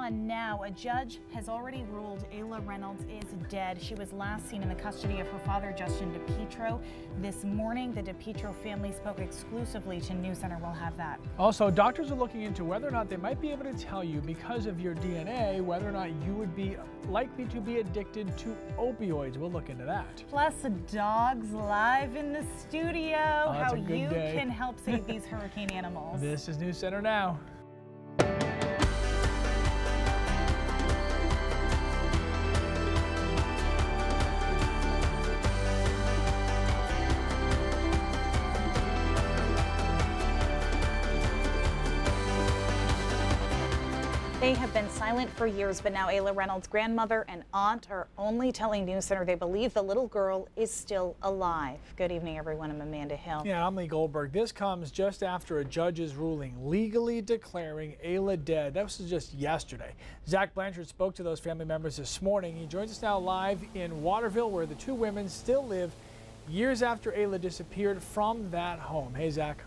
on now. A judge has already ruled Ayla Reynolds is dead. She was last seen in the custody of her father, Justin DePietro. This morning, the DePietro family spoke exclusively to News Center. We'll have that. Also, doctors are looking into whether or not they might be able to tell you, because of your DNA, whether or not you would be likely to be addicted to opioids. We'll look into that. Plus, dogs live in the studio. How you day. can help save these hurricane animals. This is News Center Now. They have been silent for years, but now Ayla Reynolds' grandmother and aunt are only telling News Center they believe the little girl is still alive. Good evening, everyone. I'm Amanda Hill. Yeah, I'm Lee Goldberg. This comes just after a judge's ruling legally declaring Ayla dead. That was just yesterday. Zach Blanchard spoke to those family members this morning. He joins us now live in Waterville, where the two women still live years after Ayla disappeared from that home. Hey, Zach.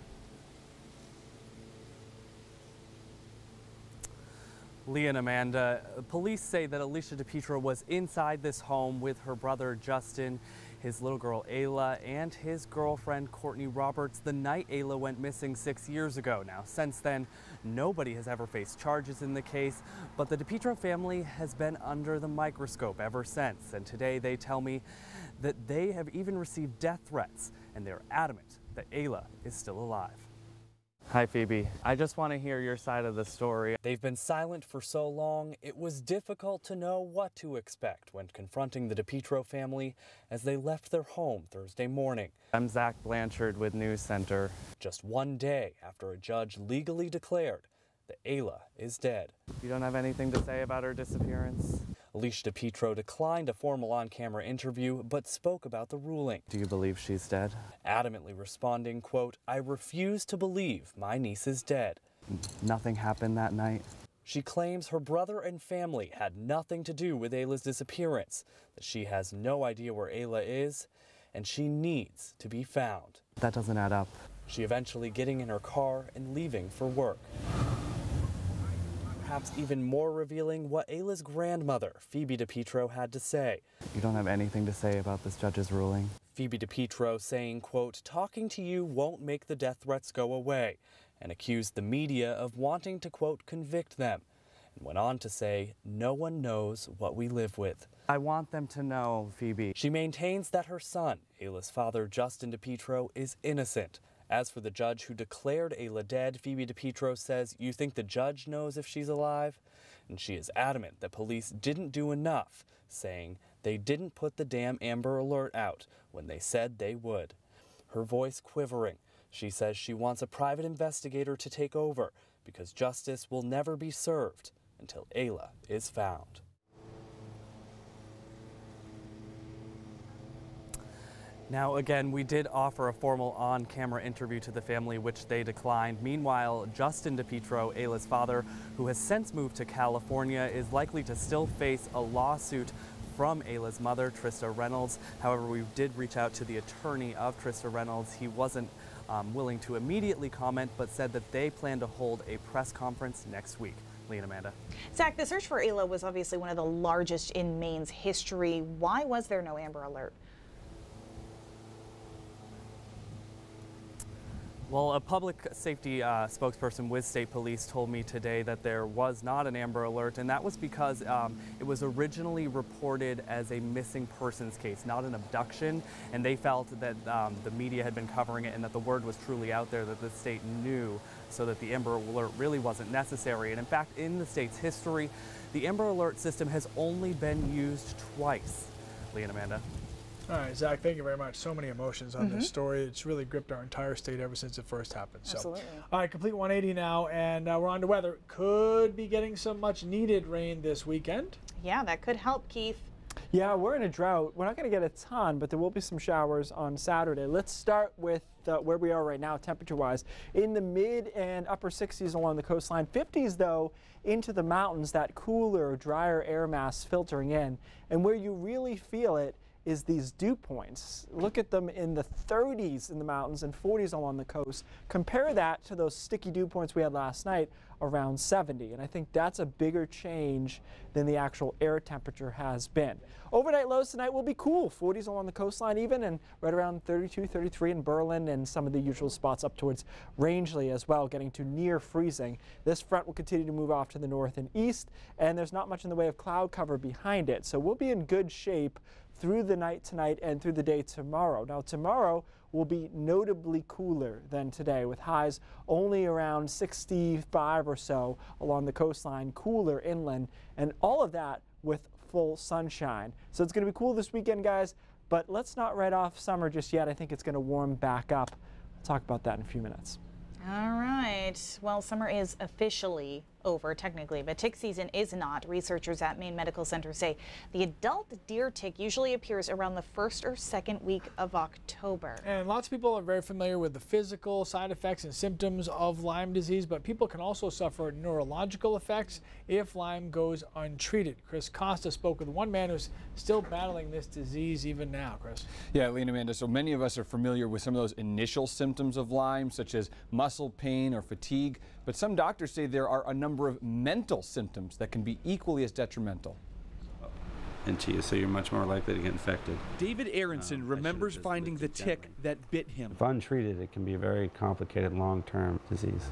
Lee and Amanda, police say that Alicia DePietro was inside this home with her brother Justin, his little girl Ayla, and his girlfriend Courtney Roberts the night Ayla went missing 6 years ago. Now, since then, nobody has ever faced charges in the case, but the DePietro family has been under the microscope ever since. And today they tell me that they have even received death threats, and they're adamant that Ayla is still alive. Hi, Phoebe. I just want to hear your side of the story. They've been silent for so long, it was difficult to know what to expect when confronting the DePietro family as they left their home Thursday morning. I'm Zach Blanchard with News Center. Just one day after a judge legally declared that Ayla is dead. You don't have anything to say about her disappearance? Alicia DePietro declined a formal on-camera interview, but spoke about the ruling. Do you believe she's dead? Adamantly responding, quote, "I refuse to believe my niece is dead." Nothing happened that night? She claims her brother and family had nothing to do with Ayla's disappearance, that she has no idea where Ayla is, and she needs to be found. That doesn't add up. She eventually getting in her car and leaving for work. Perhaps even more revealing what Ayla's grandmother, Phoebe DePietro, had to say. You don't have anything to say about this judge's ruling? Phoebe DePietro saying, quote, "Talking to you won't make the death threats go away," and accused the media of wanting to, quote, "convict them," and went on to say, "No one knows what we live with." I want them to know, Phoebe. She maintains that her son, Ayla's father, Justin DePietro, is innocent. As for the judge who declared Ayla dead, Phoebe DePietro says, "You think the judge knows if she's alive?" And she is adamant that police didn't do enough, saying they didn't put the damn Amber Alert out when they said they would. Her voice quivering, she says she wants a private investigator to take over because justice will never be served until Ayla is found. Now, again, we did offer a formal on-camera interview to the family, which they declined. Meanwhile, Justin DePietro, Ayla's father, who has since moved to California, is likely to still face a lawsuit from Ayla's mother, Trista Reynolds. However, we did reach out to the attorney of Trista Reynolds. He wasn't willing to immediately comment, but said that they plan to hold a press conference next week. Lee and Amanda. Zach, the search for Ayla was obviously one of the largest in Maine's history. Why was there no Amber Alert? Well, a public safety spokesperson with state police told me today that there was not an Amber Alert, and that was because it was originally reported as a missing persons case, not an abduction, and they felt that the media had been covering it and that the word was truly out there that the state knew, so that the Amber Alert really wasn't necessary. And in fact, in the state's history, the Amber Alert system has only been used twice. Lee and Amanda. All right, Zach, thank you very much. So many emotions on this story. It's really gripped our entire state ever since it first happened. Absolutely. So, all right, complete 180 now, and we're on to weather. Could be getting some much needed rain this weekend. Yeah, that could help, Keith. Yeah, we're in a drought. We're not going to get a ton, but there will be some showers on Saturday. Let's start with where we are right now, temperature-wise. In the mid and upper 60s along the coastline. 50s, though, into the mountains, that cooler, drier air mass filtering in. And where you really feel it is these dew points. Look at them in the 30s in the mountains and 40s along the coast. Compare that to those sticky dew points we had last night around 70. And I think that's a bigger change than the actual air temperature has been. Overnight lows tonight will be cool, 40s along the coastline even, and right around 32, 33 in Berlin, and some of the usual spots up towards Rangeley as well, getting to near freezing. This front will continue to move off to the north and east, and there's not much in the way of cloud cover behind it. So we'll be in good shape through the night tonight and through the day tomorrow. Now tomorrow will be notably cooler than today, with highs only around 65 or so along the coastline, cooler inland, and all of that with full sunshine. So it's going to be cool this weekend, guys, but let's not write off summer just yet. I think it's going to warm back up. We'll talk about that in a few minutes. All right. Well, summer is officially over technically, but tick season is not. Researchers at Maine Medical Center say the adult deer tick usually appears around the first or second week of October. And lots of people are very familiar with the physical side effects and symptoms of Lyme disease, but people can also suffer neurological effects if Lyme goes untreated. Chris Costa spoke with one man who's still battling this disease even now. Chris. Yeah, Lee and Amanda, so many of us are familiar with some of those initial symptoms of Lyme, such as muscle pain or fatigue, but some doctors say there are a number of mental symptoms that can be equally as detrimental. Into you, so you're much more likely to get infected. David Aronson remembers finding the tick that bit him. If untreated, it can be a very complicated long-term disease.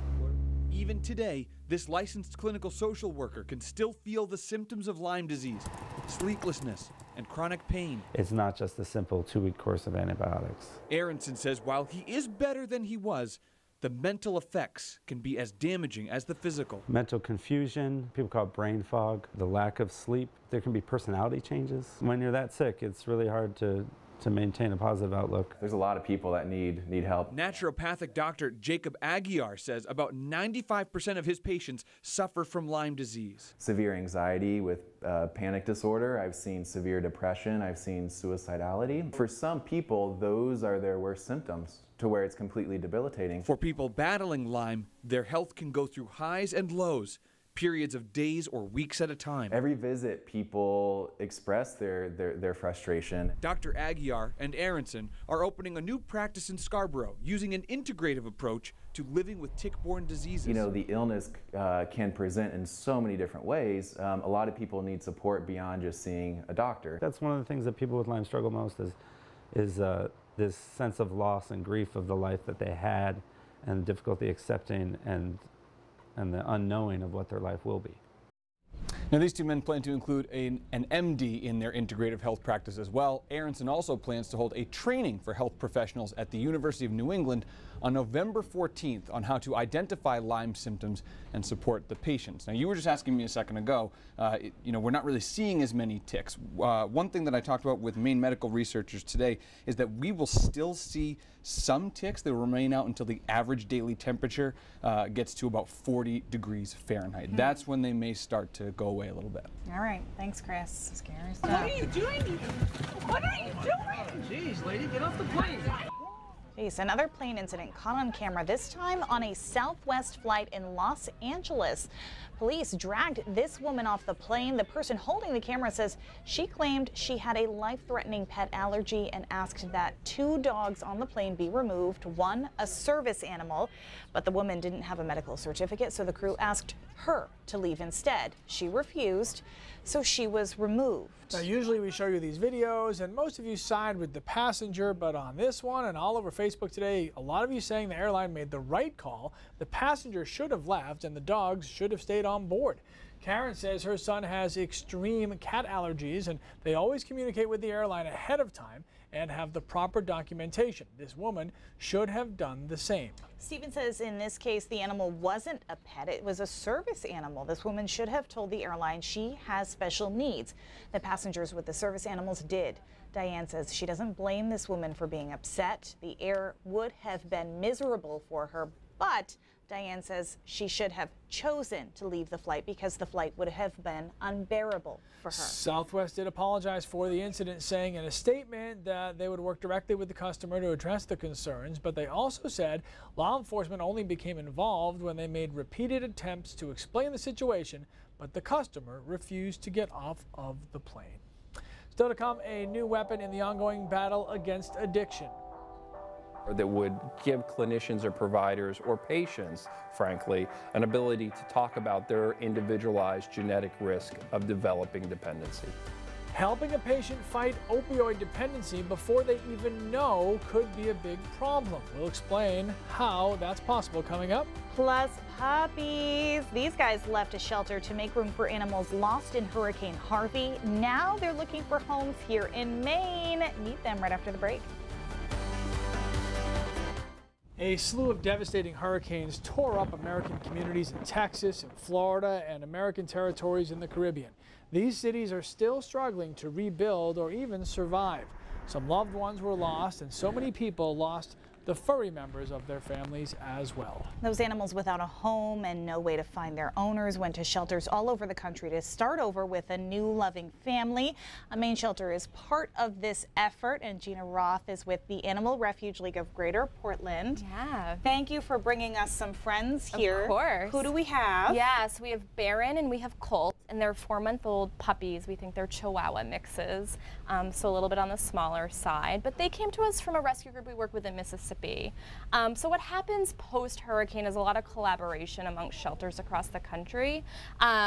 Even today, this licensed clinical social worker can still feel the symptoms of Lyme disease, sleeplessness, and chronic pain. It's not just a simple 2-week course of antibiotics. Aronson says while he is better than he was, the mental effects can be as damaging as the physical. Mental confusion, people call it brain fog, the lack of sleep. There can be personality changes. When you're that sick, it's really hard to maintain a positive outlook. There's a lot of people that need help. Naturopathic doctor Jacob Aguiar says about 95% of his patients suffer from Lyme disease. Severe anxiety with panic disorder. I've seen severe depression. I've seen suicidality. For some people, those are their worst symptoms, to where it's completely debilitating. For people battling Lyme, their health can go through highs and lows, periods of days or weeks at a time. Every visit, people express their frustration. Dr. Aguiar and Aronson are opening a new practice in Scarborough, using an integrative approach to living with tick-borne diseases. You know, the illness can present in so many different ways. A lot of people need support beyond just seeing a doctor. That's one of the things that people with Lyme struggle most is this sense of loss and grief of the life that they had, and difficulty accepting and the unknowing of what their life will be. Now, these two men plan to include an MD in their integrative health practice as well. Aronson also plans to hold a training for health professionals at the University of New England on November 14th on how to identify Lyme symptoms and support the patients. Now, you were just asking me a second ago, you know, we're not really seeing as many ticks. One thing that I talked about with Maine medical researchers today is that we will still see some ticks that will remain out until the average daily temperature gets to about 40 degrees Fahrenheit. That's when they may start to go away a little bit. All right. Thanks, Chris. Scary stuff. What are you doing? What are you doing? Jeez, lady, get off the plane. Jeez, another plane incident caught on camera, this time on a Southwest flight in Los Angeles. Police dragged this woman off the plane. The person holding the camera says she claimed she had a life-threatening pet allergy and asked that 2 dogs on the plane be removed, one a service animal. But the woman didn't have a medical certificate, so the crew asked her to leave instead. She refused, so she was removed. Now, usually we show you these videos, and most of you side with the passenger, but on this one and all over Facebook today, a lot of you saying the airline made the right call. The passenger should have left, and the dogs should have stayed on board. Karen says her son has extreme cat allergies, and they always communicate with the airline ahead of time and have the proper documentation. This woman should have done the same. Stephen says in this case, the animal wasn't a pet, it was a service animal. This woman should have told the airline she has special needs. The passengers with the service animals did. Diane says she doesn't blame this woman for being upset. The air would have been miserable for her, but Diane says she should have chosen to leave the flight because the flight would have been unbearable for her. Southwest did apologize for the incident, saying in a statement that they would work directly with the customer to address the concerns, but they also said law enforcement only became involved when they made repeated attempts to explain the situation, but the customer refused to get off of the plane. Still to come, a new weapon in the ongoing battle against addiction. that would give clinicians or providers or patients, frankly, an ability to talk about their individualized genetic risk of developing dependency. Helping a patient fight opioid dependency before they even know could be a big problem. We'll explain how that's possible coming up. Plus puppies. These guys left a shelter to make room for animals lost in Hurricane Harvey. Now they're looking for homes here in Maine. Meet them right after the break. A slew of devastating hurricanes tore up American communities in Texas and Florida and American territories in the Caribbean. These cities are still struggling to rebuild or even survive. Some loved ones were lost, and so many people lost the furry members of their families as well. Those animals without a home and no way to find their owners went to shelters all over the country to start over with a new loving family. A Maine shelter is part of this effort, and Gina Roth is with the Animal Refuge League of Greater Portland. Yeah. Thank you for bringing us some friends here. Of course. Who do we have? Yes, we have Baron and we have Colt, and they're 4-month-old puppies. We think they're Chihuahua mixes, so a little bit on the smaller side. But they came to us from a rescue group we work with in Mississippi. So what happens post-hurricane is a lot of collaboration amongst shelters across the country.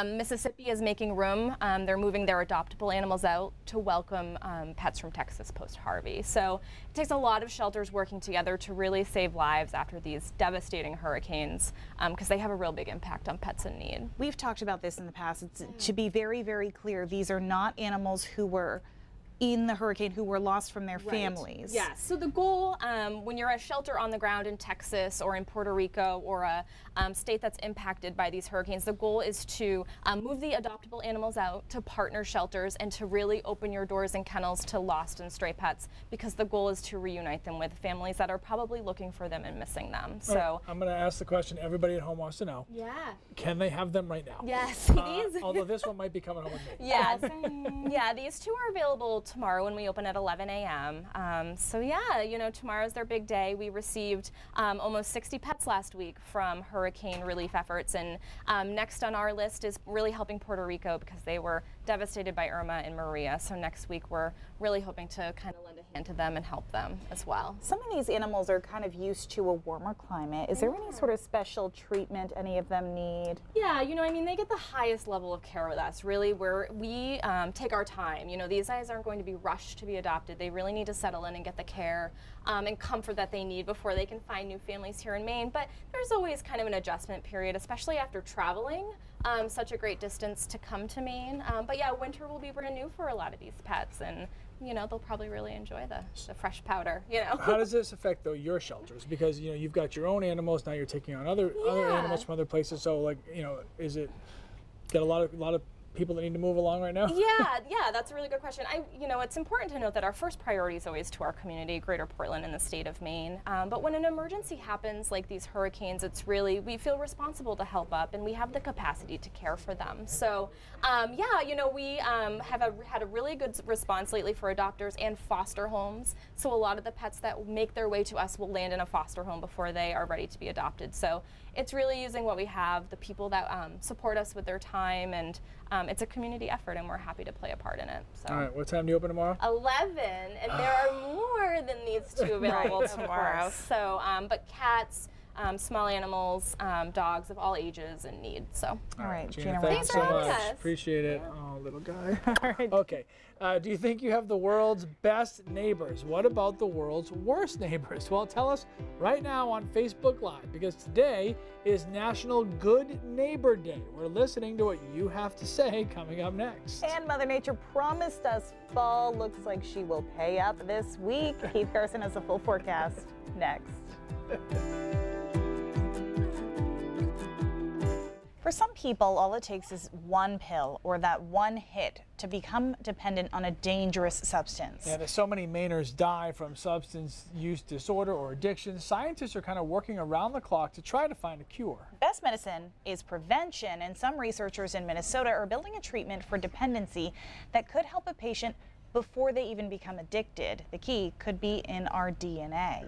Mississippi is making room. They're moving their adoptable animals out to welcome pets from Texas post-Harvey. So it takes a lot of shelters working together to really save lives after these devastating hurricanes, because they have a real big impact on pets in need. We've talked about this in the past. To be very, very clear, these are not animals who were in the hurricane who were lost from their families. Yes. So the goal, when you're a shelter on the ground in Texas or in Puerto Rico or a state that's impacted by these hurricanes, the goal is to move the adoptable animals out to partner shelters and to really open your doors and kennels to lost and stray pets, because the goal is to reunite them with families that are probably looking for them and missing them. So right, I'm going to ask the question everybody at home wants to know. Yeah. Can they have them right now? Yes. Although this one might be coming home with me. Yes. Yeah, these two are available tomorrow when we open at 11 a.m. So yeah, you know, tomorrow's their big day. We received almost 60 pets last week from hurricane relief efforts, and next on our list is really helping Puerto Rico, because they were devastated by Irma and Maria. So next week we're really hoping to kind of lend a hand to them and help them as well. Some of these animals are kind of used to a warmer climate. Is there any sort of special treatment any of them need? Yeah, you know, I mean, they get the highest level of care with us, really, where we take our time. You know, these guys aren't going to be rushed to be adopted. They really need to settle in and get the care and comfort that they need before they can find new families here in Maine. But there's always kind of an adjustment period, especially after traveling such a great distance to come to Maine. But yeah, winter will be brand new for a lot of these pets, and you know, they'll probably really enjoy the fresh powder, you know. How does this affect, though, your shelters? Because, you know, you've got your own animals, now you're taking on other animals from other places. So, like, you know, is it got a lot of people that need to move along right now? Yeah, that's a really good question. You know, it's important to note that our first priority is always to our community, Greater Portland and the state of Maine. But when an emergency happens, like these hurricanes, it's really, we feel responsible to help up, and we have the capacity to care for them. So, yeah, you know, we have had a really good response lately for adopters and foster homes. So a lot of the pets that make their way to us will land in a foster home before they are ready to be adopted. So it's really using what we have, the people that support us with their time, and it's a community effort, and we're happy to play a part in it. So. All right, what time do you open tomorrow? 11, and there are more than these two available tomorrow. So, but cats, small animals, dogs of all ages and needs. So. All right, Gina, thanks so much. Us. Appreciate it. Oh, little guy. All right. Okay. Do you think you have the world's best neighbors? What about the world's worst neighbors? Well, tell us right now on Facebook Live, because today is National Good Neighbor Day. We're listening to what you have to say coming up next. And Mother Nature promised us fall. Looks like she will pay up this week. Keith Carson has a full forecast next. For some people, all it takes is one pill or that one hit to become dependent on a dangerous substance. Yeah, there's so many Mainers die from substance use disorder or addiction. Scientists are kind of working around the clock to try to find a cure. Best medicine is prevention, and some researchers in Minnesota are building a treatment for dependency that could help a patient before they even become addicted. The key could be in our DNA.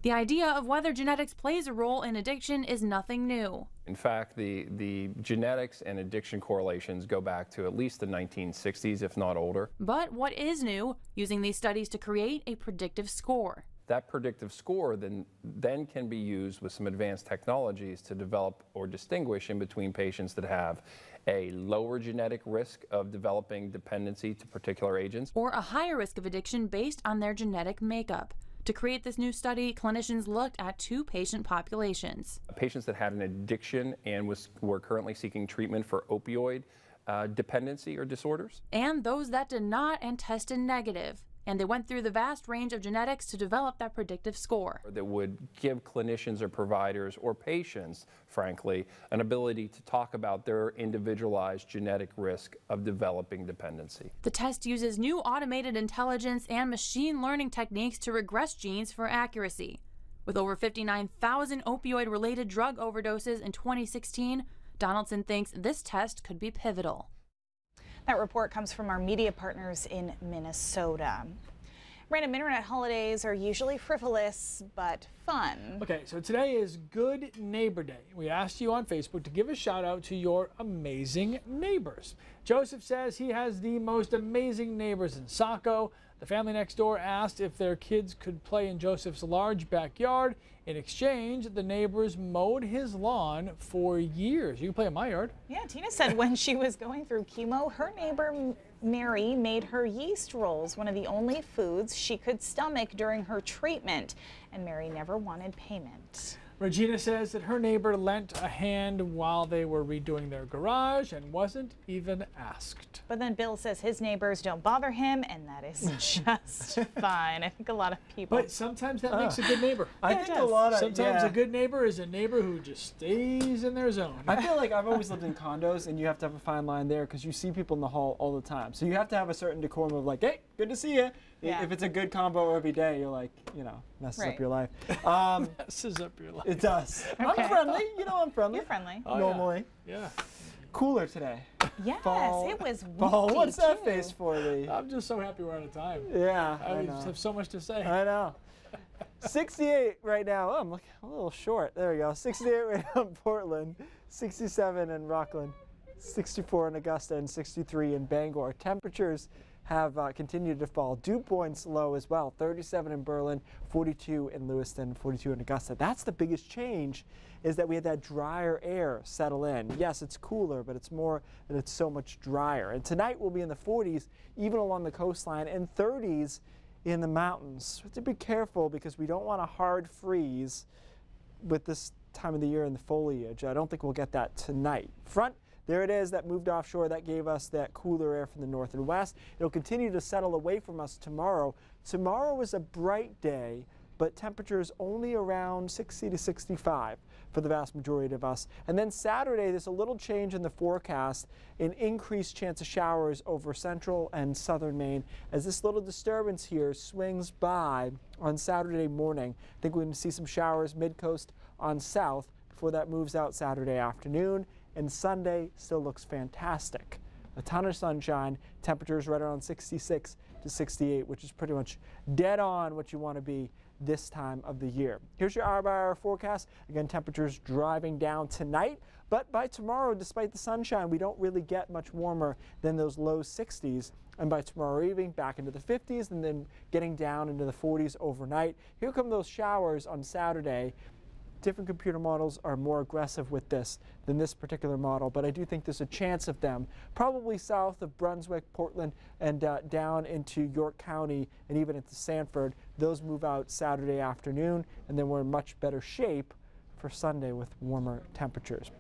The idea of whether genetics plays a role in addiction is nothing new. In fact, the genetics and addiction correlations go back to at least the 1960s, if not older. But what is new? Using these studies to create a predictive score. That predictive score then can be used with some advanced technologies to develop or distinguish in between patients that have a lower genetic risk of developing dependency to particular agents, or a higher risk of addiction based on their genetic makeup. To create this new study, clinicians looked at 2 patient populations. Patients that had an addiction and were currently seeking treatment for opioid dependency or disorders, and those that did not and tested negative. And they went through the vast range of genetics to develop that predictive score. That would give clinicians or providers or patients, frankly, an ability to talk about their individualized genetic risk of developing dependency. The test uses new automated intelligence and machine learning techniques to regress genes for accuracy. With over 59,000 opioid-related drug overdoses in 2016, Donaldson thinks this test could be pivotal. That report comes from our media partners in Minnesota. Random internet holidays are usually frivolous but fun. Okay, so today is Good Neighbor Day. We asked you on Facebook to give a shout out to your amazing neighbors. Joseph says he has the most amazing neighbors in Saco. The family next door asked if their kids could play in Joseph's large backyard. In exchange, the neighbors mowed his lawn for years. You can play in my yard. Yeah, Tina said when she was going through chemo, her neighbor Mary made her yeast rolls, one of the only foods she could stomach during her treatment, and Mary never wanted payment. Regina says that her neighbor lent a hand while they were redoing their garage and wasn't even asked. But then Bill says his neighbors don't bother him, and that is just fine. I think a lot of people. But sometimes that makes a good neighbor. I think a lot of sometimes a good neighbor is a neighbor who just stays in their zone. I feel like I've always lived in condos, and you have to have a fine line there because you see people in the hall all the time. So you have to have a certain decorum of like, hey, good to see you. Yeah. If it's a good combo every day, you're like, messes up your life. Messes up your life. It does. Okay. I'm friendly. I'm friendly. You're friendly. Oh, normally. Yeah. Cooler today. Yes, Fall. it was Fall. windy, What's that too. face for, Lee? I'm just so happy we're out of time. Yeah, I know. have so much to say. I know. 68 right now. Oh, I'm looking a little short. There we go. 68 right now in Portland, 67 in Rockland, 64 in Augusta, and 63 in Bangor. Temperatures have continued to fall. Dew points low as well. 37 in Berlin, 42 in Lewiston, 42 in Augusta. That's the biggest change, is that we had that drier air settle in. Yes, it's cooler, but it's more that it's so much drier. And tonight we'll be in the 40s, even along the coastline, and 30s in the mountains. So we have to be careful because we don't want a hard freeze with this time of the year in the foliage. I don't think we'll get that tonight. Front, there it is, that moved offshore. That gave us that cooler air from the north and west. It'll continue to settle away from us tomorrow. Tomorrow is a bright day, but temperatures only around 60 to 65 for the vast majority of us. And then Saturday, there's a little change in the forecast, an increased chance of showers over central and southern Maine as this little disturbance here swings by on Saturday morning. I think we're going to see some showers mid-coast on south before that moves out Saturday afternoon. And Sunday still looks fantastic. A ton of sunshine, temperatures right around 66 to 68, which is pretty much dead on what you want to be this time of the year. Here's your hour-by-hour forecast. Again, temperatures driving down tonight, but by tomorrow, despite the sunshine, we don't really get much warmer than those low 60s. And by tomorrow evening, back into the 50s, and then getting down into the 40s overnight. Here come those showers on Saturday. Different computer models are more aggressive with this than this particular model, but I do think there's a chance of them. Probably south of Brunswick, Portland, and down into York County and even into Sanford. Those move out Saturday afternoon, and then we're in much better shape for Sunday with warmer temperatures.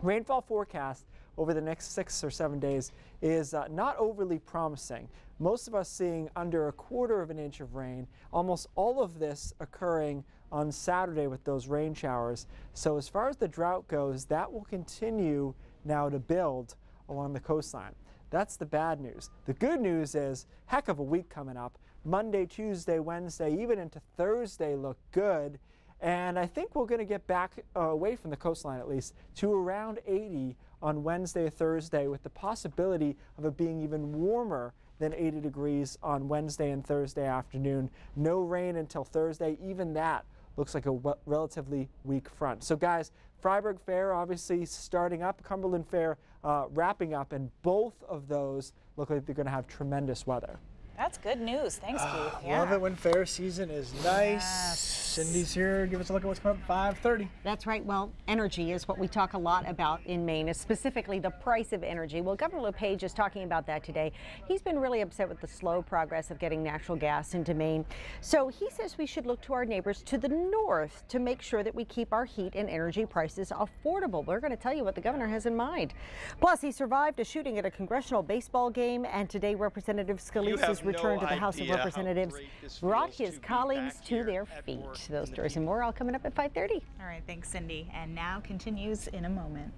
Rainfall forecast over the next 6 or 7 days is not overly promising. Most of us seeing under 1/4 inch of rain, almost all of this occurring on Saturday with those rain showers. So as far as the drought goes, that will continue now to build along the coastline. That's the bad news. The good news is heck of a week coming up. Monday, Tuesday, Wednesday, even into Thursday look good. And I think we're going to get back away from the coastline, at least, to around 80 on Wednesday, Thursday, with the possibility of it being even warmer than 80 degrees on Wednesday and Thursday afternoon. No rain until Thursday. Even that looks like a relatively weak front. So guys, Fryeburg Fair obviously starting up, Cumberland Fair wrapping up, and both of those look like they're going to have tremendous weather. That's good news. Thanks, Keith. Yeah. Love it when fair season is nice. Yes. Cindy's here. Give us a look at what's coming up at 5:30. That's right. Well, energy is what we talk a lot about in Maine, specifically the price of energy. Well, Governor LePage is talking about that today. He's been really upset with the slow progress of getting natural gas into Maine. So he says we should look to our neighbors to the north to make sure that we keep our heat and energy prices affordable. We're going to tell you what the governor has in mind. Plus, he survived a shooting at a congressional baseball game, and today Representative Scalise's return to the House of Representatives brought his colleagues to their feet. Those stories and more all coming up at 5:30. All right, thanks, Cindy. And now continues in a moment.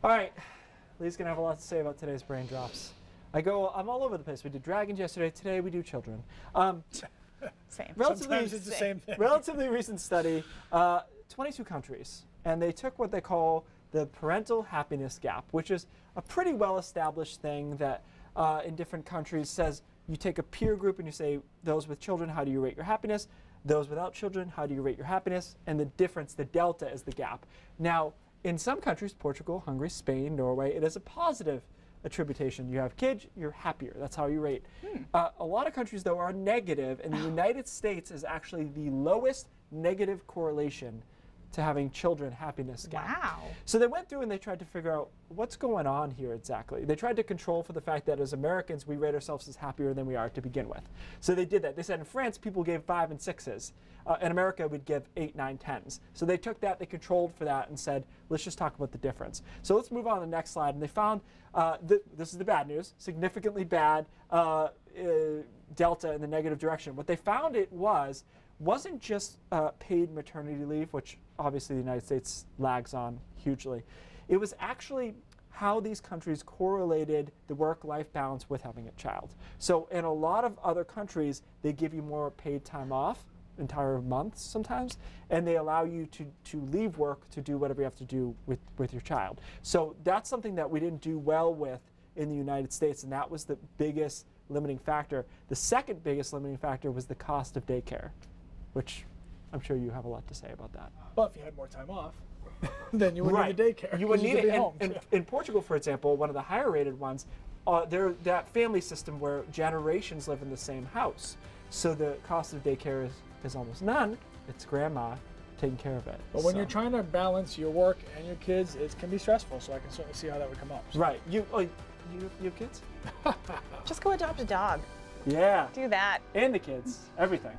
All right, Lee's gonna have a lot to say about today's brain drops. I'm all over the place. We did dragons yesterday. Today we do children. Same. Sometimes it's the same thing. Relatively recent study, 22 countries, and they took what they call the parental happiness gap, which is a pretty well-established thing that in different countries says you take a peer group and you say, those with children, how do you rate your happiness? Those without children, how do you rate your happiness? And the difference, the delta, is the gap. Now, in some countries, Portugal, Hungary, Spain, Norway, it is a positive attribution. You have kids, you're happier. That's how you rate. A lot of countries, though, are negative, and the United States is actually the lowest negative correlation to having children happiness gap. Wow. So they went through and they tried to figure out what's going on here exactly. They tried to control for the fact that as Americans, we rate ourselves as happier than we are to begin with. So they did that. They said in France, people gave 5 and 6s. In America, we'd give 8, 9, 10s. So they took that, they controlled for that and said, let's just talk about the difference. So let's move on to the next slide. And they found, this is the bad news, significantly bad delta in the negative direction. What they found wasn't just paid maternity leave, which obviously the United States lags on hugely. It was actually how these countries correlated the work-life balance with having a child. So in a lot of other countries, they give you more paid time off, entire months sometimes, and they allow you to leave work to do whatever you have to do with your child. So that's something that we didn't do well with in the United States, and that was the biggest limiting factor. The second biggest limiting factor was the cost of daycare, which I'm sure you have a lot to say about that. Well, if you had more time off, then you wouldn't need a daycare. You wouldn't need it. And in Portugal, for example, one of the higher rated ones, they're that family system where generations live in the same house. So the cost of daycare is almost none. It's grandma taking care of it. But when you're trying to balance your work and your kids, it can be stressful. So I can certainly see how that would come up. So. Right. You have kids? Just go adopt a dog. Yeah. Do that. And the kids. Everything.